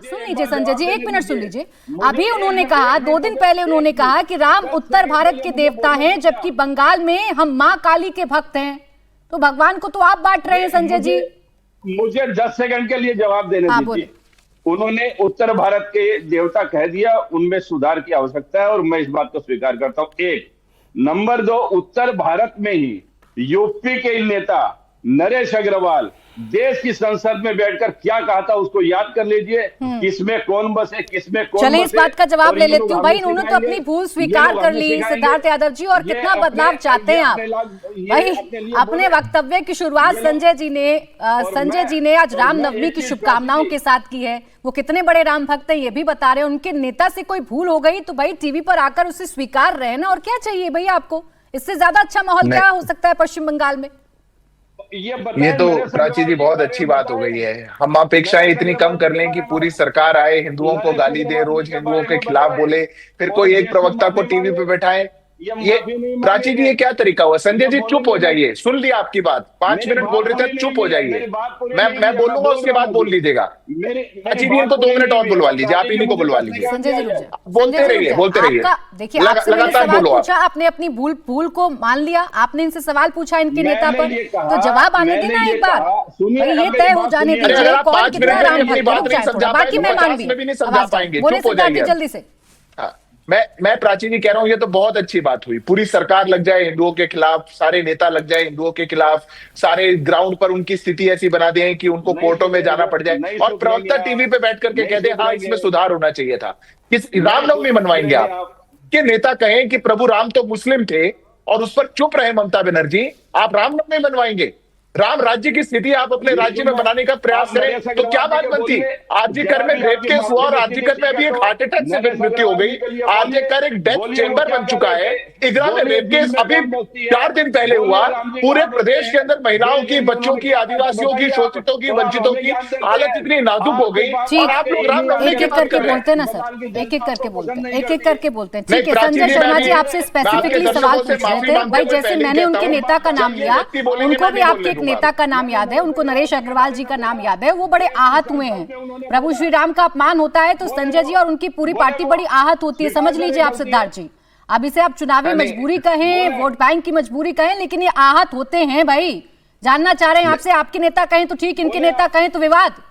सुन लीजिए संजय जी, एक मिनट सुन लीजिए। अभी उन्होंने कहा, 2 दिन पहले उन्होंने कहा कि राम उत्तर भारत के देवता हैं, जबकि बंगाल में हम माँ काली के भक्त हैं। तो भगवान को तो आप बांट रहे हैं संजय जी। मुझे 10 सेकंड के लिए जवाब देने दीजिए। उन्होंने उत्तर भारत के देवता कह दिया, उनमें सुधार की आवश्यकता है और मैं इस बात को स्वीकार करता हूं। 1 नंबर 2, उत्तर भारत में ही यूपी के नेता नरेश अग्रवाल देश की संसद में बैठकर क्या कहा था उसको याद कर लीजिए। किसमें कौन बसे, किसमें कौन चले, इस बात का जवाब ले लेती हूँ। भाई उन्होंने तो अपनी भूल स्वीकार कर ली सिद्धार्थ यादव जी, और कितना बदलाव चाहते हैं आप भाई। अपने वक्तव्य की शुरुआत संजय जी ने आज रामनवमी की शुभकामनाओं के साथ की है। वो कितने बड़े राम भक्त हैं ये भी बता रहे हैं। उनके नेता से कोई भूल हो गई तो भाई टीवी पर आकर उसे स्वीकार रहे ना, और क्या चाहिए भैया आपको? इससे ज्यादा अच्छा माहौल क्या हो सकता है पश्चिम बंगाल में? ये तो प्राची जी बहुत अच्छी बात हो गई है। हम अपेक्षाएं इतनी कम कर लें कि पूरी सरकार आए, हिंदुओं को गाली दे, रोज हिंदुओं के खिलाफ बोले, फिर कोई एक प्रवक्ता को टीवी पे बैठाए। ये प्राची जी ये क्या तरीका हुआ? संजय जी चुप हो जाइए, सुन लिया आपकी बात, 5 मिनट बोल रहे थे, चुप हो जाइए। मैं बोलूंगा उसके बाद बोल लीजिएगा। प्राची जी इनको 2 मिनट और बुलवा लीजिए, आप इन्हीं को बुलवा लीजिए। संजय जी बोलते रहिए, बोलते रहिए। देखिए लगातार बोलो। पूछा आपने, अपनी भूल को मान लिया, आपने इनसे सवाल पूछा इनके नेता पर, तो जवाब आने देना एक बार। ये तय हो जाने दीजिए कौन कितना राम भक्त है, बाकी मैं मान भी नहीं समझा पाएंगे। बोले सिद्धार्थ जल्दी से। मैं प्राची जी कह रहा हूं, ये तो बहुत अच्छी बात हुई। पूरी सरकार लग जाए हिंदुओं के खिलाफ, सारे नेता लग जाए हिंदुओं के खिलाफ, सारे ग्राउंड पर उनकी स्थिति ऐसी बना दें कि उनको कोर्टों में जाना पड़ जाए, और प्रवक्ता टीवी पे बैठ करके कह दे हाँ इसमें सुधार होना चाहिए था। किस रामनवमी मनवाएंगे आप? कि नेता कहें कि प्रभु राम तो मुस्लिम थे और उस पर चुप रहे ममता बनर्जी, आप रामनवमी मनवाएंगे? राम राज्य की स्थिति आप अपने राज्य में बनाने का प्रयास करें तो क्या बात बनती? आरजीकर में रेप केस हुआ और आरजीकर में अभी एक हार्ट अटैक से मृत्यु हो गई। आरजीकर एक डेथ चेंबर बन चुका है। इगरा में रेप केस अभी 4 दिन पहले हुआ। पूरे प्रदेश के अंदर महिलाओं की, बच्चों की, आदिवासियों की, शोषितों की, वंचितों की हालत इतनी नाजुक हो गई, और आप लोग रामनवमी की बात कर रहे हैं। बोलते ना सर, एक एक करके बोलते हैं। ठीक है संजय शर्मा जी, आपसे स्पेसिफिकली सवाल पूछ रहे थे भाई। जैसे मैंने उनके नेता का नाम लिया, उनको भी आपके नेता का नाम याद है, उनको नरेश अग्रवाल जी का नाम याद है, वो बड़े आहत हुए हैं। प्रभु श्री राम का अपमान होता है तो संजय जी और उनकी पूरी पार्टी बड़ी आहत होती है, समझ लीजिए आप सिद्धार्थ जी। अब इसे आप चुनावी मजबूरी कहें, वोट बैंक की मजबूरी कहें, लेकिन ये आहत होते हैं भाई। जानना चाह रहे हैं आपसे, आपके नेता कहें तो ठीक, इनके नेता कहें तो विवाद।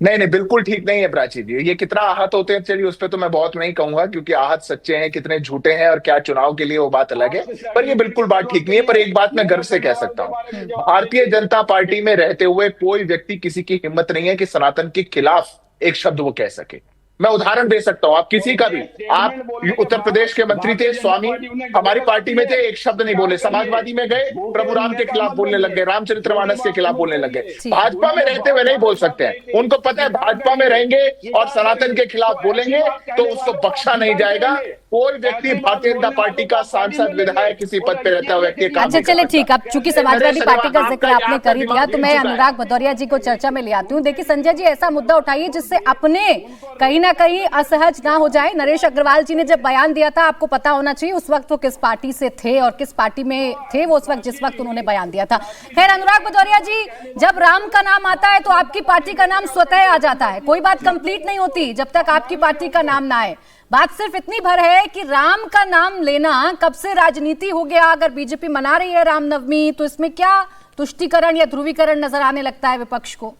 नहीं, बिल्कुल ठीक नहीं है प्राची जी। ये कितना आहत होते हैं, चलिए उस पर तो मैं बहुत नहीं कहूंगा, क्योंकि आहत सच्चे हैं, कितने झूठे हैं और क्या चुनाव के लिए वो बात अलग है, पर ये बिल्कुल बात ठीक नहीं है। पर एक बात मैं गर्व से कह सकता हूं, भारतीय जनता पार्टी में रहते हुए कोई व्यक्ति, किसी की हिम्मत नहीं है कि सनातन के खिलाफ एक शब्द वो कह सके। मैं उदाहरण दे सकता हूं, आप किसी का भी, आप उत्तर प्रदेश के मंत्री थे स्वामी, हमारी पार्टी में थे, एक शब्द नहीं बोले। समाजवादी में गए, प्रभु राम के खिलाफ बोलने लग गए, रामचरितमानस के खिलाफ बोलने लग गए। भाजपा में रहते हुए नहीं बोल सकते हैं। उनको पता है भाजपा में रहेंगे और सनातन के खिलाफ बोलेंगे तो उसको बख्शा नहीं जाएगा। कोई व्यक्ति भारतीय जनता पार्टी का सांसद, विधायक, किसी पद पे रहता हुआ व्यक्ति। अच्छा चले ठीक, अब चूंकि समाजवादी पार्टी का जिक्र आपने कर ही दिया तो मैं अनुराग भदौरिया जी को चर्चा में ले आती हूँ। देखिए संजय जी, ऐसा मुद्दा उठाइए जिससे अपने कहीं ना कहीं असहज ना हो जाए। नरेश अग्रवाल जी ने जब बयान दिया था, आपको पता होना चाहिए उस वक्त वो किस पार्टी से थे और किस पार्टी में थे वो उस वक्त जिस वक्त उन्होंने बयान दिया था। खैर अनुराग भदौरिया जी, जब राम का नाम आता है तो आपकी पार्टी का नाम स्वतः आ जाता है। कोई बात कंप्लीट नहीं होती जब तक आपकी पार्टी का नाम ना आए। बात सिर्फ इतनी भर है कि राम का नाम लेना कब से राजनीति हो गया। अगर बीजेपी मना रही है रामनवमी तो इसमें क्या तुष्टीकरण या ध्रुवीकरण नजर आने लगता है विपक्ष को?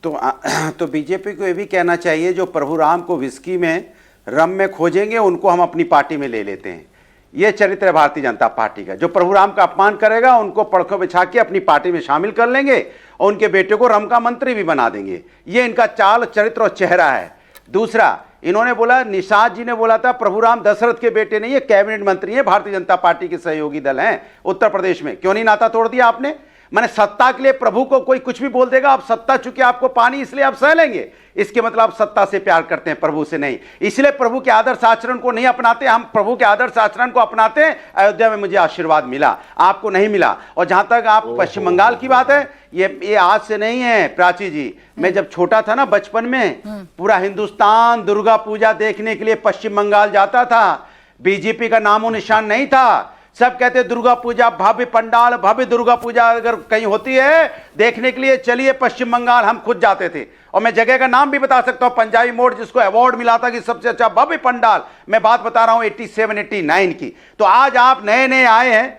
तो बीजेपी को ये भी कहना चाहिए, जो प्रभु राम को विस्की में, रम में खोजेंगे उनको हम अपनी पार्टी में ले लेते हैं। ये चरित्र है भारतीय जनता पार्टी का। जो प्रभु राम का अपमान करेगा उनको पड़खों बिछा के अपनी पार्टी में शामिल कर लेंगे और उनके बेटे को रम का मंत्री भी बना देंगे। ये इनका चाल, चरित्र और चेहरा है। दूसरा, इन्होंने बोला, निषाद जी ने बोला था प्रभु राम दशरथ के बेटे नहीं, ये कैबिनेट मंत्री हैं, भारतीय जनता पार्टी के सहयोगी दल हैं उत्तर प्रदेश में। क्यों नहीं नाता तोड़ दिया आपने? मैंने सत्ता के लिए प्रभु को कोई कुछ भी बोल देगा, आप सत्ता चुकी आपको पानी, इसलिए आप सह लेंगे। इसके मतलब आप सत्ता से प्यार करते हैं, प्रभु से नहीं। इसलिए प्रभु के आदर्श आचरण को नहीं अपनाते। हम प्रभु के आदर्श आचरण को अपनाते हैं। अयोध्या में मुझे आशीर्वाद मिला, आपको नहीं मिला। और जहां तक आप पश्चिम बंगाल की बात है, ये आज से नहीं है प्राची जी। मैं जब छोटा था ना, बचपन में पूरा हिंदुस्तान दुर्गा पूजा देखने के लिए पश्चिम बंगाल जाता था। बीजेपी का नामो निशान नहीं था। सब कहते हैं दुर्गा पूजा, भव्य पंडाल, भव्य दुर्गा पूजा अगर कहीं होती है देखने के लिए चलिए पश्चिम बंगाल, हम खुद जाते थे। और मैं जगह का नाम भी बता सकता हूं, पंजाबी मोड़, जिसको अवार्ड मिला था कि सबसे अच्छा भव्य पंडाल। मैं बात बता रहा हूं 87 89 की। तो आज आप नए नए आए हैं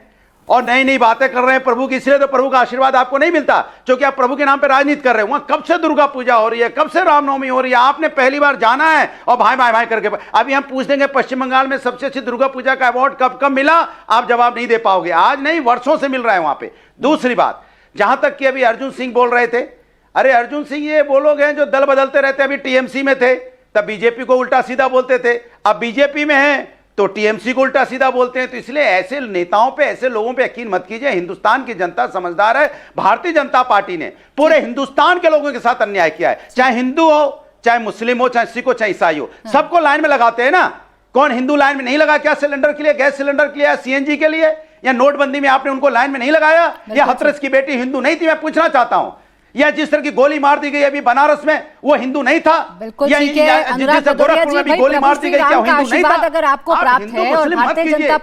और नई नई बातें कर रहे हैं प्रभु की, इसलिए तो प्रभु का आशीर्वाद आपको नहीं मिलता, क्योंकि आप प्रभु के नाम पे राजनीति कर रहे हो। कब से दुर्गा पूजा हो रही है, कब से रामनवमी हो रही है, आपने पहली बार जाना है और भाई भाई भाई करके। अभी हम पूछ देंगे पश्चिम बंगाल में सबसे अच्छी दुर्गा पूजा का अवार्ड कब कब मिला, आप जवाब नहीं दे पाओगे। आज नहीं, वर्षों से मिल रहा है वहां पे। दूसरी बात, जहां तक कि अभी अर्जुन सिंह बोल रहे थे, अरे अर्जुन सिंह ये वो लोग हैं जो दल बदलते रहते। अभी टीएमसी में थे तब बीजेपी को उल्टा सीधा बोलते थे, अब बीजेपी में हैं तो टीएमसी को उल्टा सीधा बोलते हैं। तो इसलिए ऐसे नेताओं पे, ऐसे लोगों पे यकीन मत कीजिए। हिंदुस्तान की जनता समझदार है। भारतीय जनता पार्टी ने पूरे हिंदुस्तान के लोगों के साथ अन्याय किया है, चाहे हिंदू हो, चाहे मुस्लिम हो, चाहे सिख हो, चाहे ईसाई हो, सबको लाइन में लगाते हैं ना। कौन हिंदू लाइन में नहीं लगा क्या? सिलेंडर के लिए, गैस सिलेंडर के लिए, सीएनजी के लिए, या नोटबंदी में आपने उनको लाइन में नहीं लगाया? या हथरस की बेटी हिंदू नहीं थी? मैं पूछना चाहता हूं। या जिस तरह की गोली मार दी गई अभी बनारस में, वो हिंदू नहीं था? बिल्कुल ठीक है अनुराग भदौरिया जी, भाई प्रभु श्री राम का आशीर्वाद अगर आपको प्राप्त है और भारतीय जनता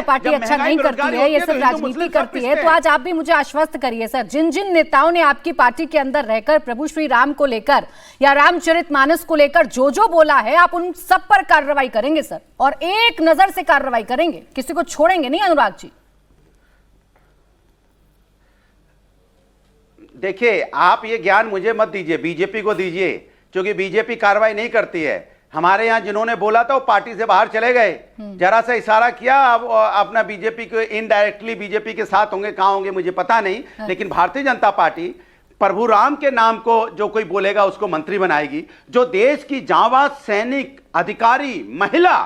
पार्टी अच्छा नहीं करती है, ये सिर्फ राजनीति करती है, तो आज आप भी मुझे आश्वस्त करिए सर, जिन जिन नेताओं ने आपकी पार्टी के अंदर रहकर प्रभु श्री राम को लेकर या रामचरितमानस को लेकर जो जो बोला है, आप उन सब पर कार्रवाई करेंगे सर, और एक नजर से कार्रवाई करेंगे, किसी को छोड़ेंगे नहीं अनुराग जी? देखिए, आप ये ज्ञान मुझे मत दीजिए, बीजेपी को दीजिए, क्योंकि बीजेपी कार्रवाई नहीं करती है। हमारे यहां जिन्होंने बोला था वो पार्टी से बाहर चले गए, जरा सा इशारा किया, अब अपना बीजेपी को इनडायरेक्टली बीजेपी के साथ होंगे, कहां होंगे मुझे पता नहीं, लेकिन भारतीय जनता पार्टी प्रभु राम के नाम को जो कोई बोलेगा उसको मंत्री बनाएगी। जो देश की जांबाज सैनिक, अधिकारी, महिला,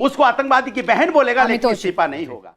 उसको आतंकवादी की बहन बोलेगा, लेकिन इस्तीफा नहीं होगा।